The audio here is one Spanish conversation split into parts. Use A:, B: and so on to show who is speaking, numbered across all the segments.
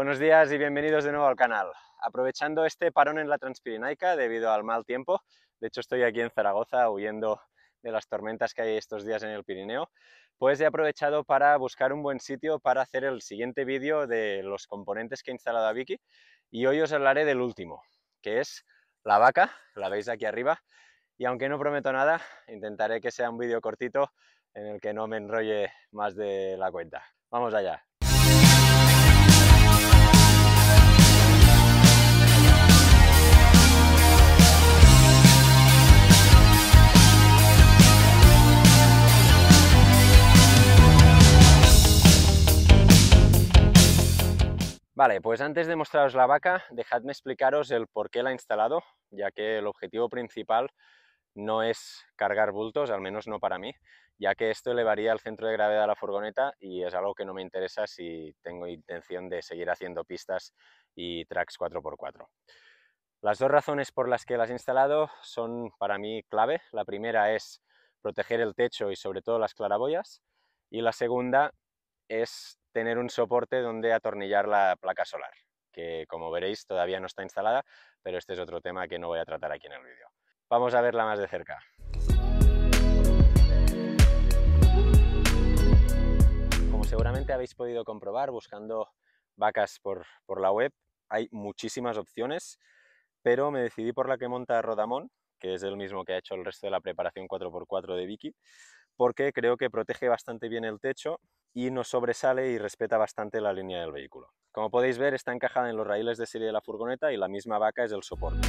A: Buenos días y bienvenidos de nuevo al canal. Aprovechando este parón en la Transpirenaica debido al mal tiempo, de hecho estoy aquí en Zaragoza huyendo de las tormentas que hay estos días en el Pirineo, pues he aprovechado para buscar un buen sitio para hacer el siguiente vídeo de los componentes que he instalado a Vicky, y hoy os hablaré del último, que es la vaca, la veis aquí arriba, y aunque no prometo nada, intentaré que sea un vídeo cortito en el que no me enrolle más de la cuenta. ¡Vamos allá! Vale, pues antes de mostraros la vaca, dejadme explicaros el por qué la he instalado, ya que el objetivo principal no es cargar bultos, al menos no para mí, ya que esto elevaría el centro de gravedad de la furgoneta y es algo que no me interesa si tengo intención de seguir haciendo pistas y tracks 4x4. Las dos razones por las que las he instalado son para mí clave. La primera es proteger el techo y sobre todo las claraboyas, y la segunda es tener un soporte donde atornillar la placa solar, que como veréis todavía no está instalada, pero este es otro tema que no voy a tratar aquí en el vídeo. Vamos a verla más de cerca. Como seguramente habéis podido comprobar buscando vacas por la web, hay muchísimas opciones, pero me decidí por la que monta Rodamón, que es el mismo que ha hecho el resto de la preparación 4x4 de Vicky, porque creo que protege bastante bien el techo y no sobresale y respeta bastante la línea del vehículo. Como podéis ver, está encajada en los raíles de serie de la furgoneta y la misma vaca es el soporte.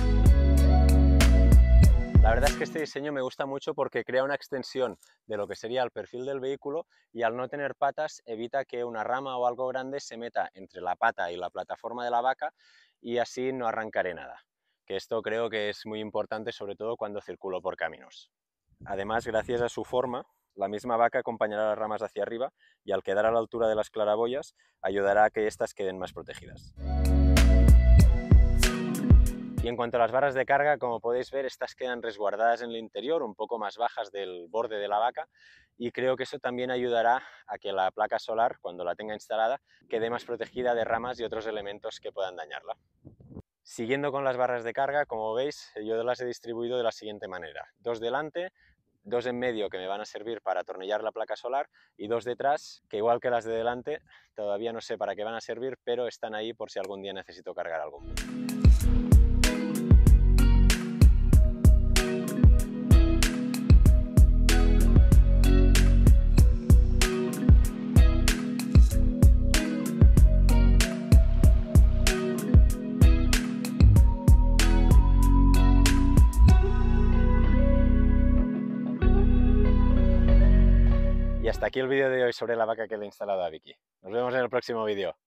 A: La verdad es que este diseño me gusta mucho porque crea una extensión de lo que sería el perfil del vehículo y al no tener patas evita que una rama o algo grande se meta entre la pata y la plataforma de la vaca y así no arrancaré nada. Que esto creo que es muy importante, sobre todo cuando circulo por caminos. Además, gracias a su forma, la misma vaca acompañará las ramas hacia arriba y al quedar a la altura de las claraboyas ayudará a que éstas queden más protegidas. Y en cuanto a las barras de carga, como podéis ver, estas quedan resguardadas en el interior, un poco más bajas del borde de la vaca, y creo que eso también ayudará a que la placa solar, cuando la tenga instalada, quede más protegida de ramas y otros elementos que puedan dañarla. Siguiendo con las barras de carga, como veis, yo las he distribuido de la siguiente manera: dos delante, dos en medio que me van a servir para atornillar la placa solar y dos detrás, que igual que las de delante, todavía no sé para qué van a servir, pero están ahí por si algún día necesito cargar algo. Y hasta aquí el vídeo de hoy sobre la vaca que le he instalado a Vicky. Nos vemos en el próximo vídeo.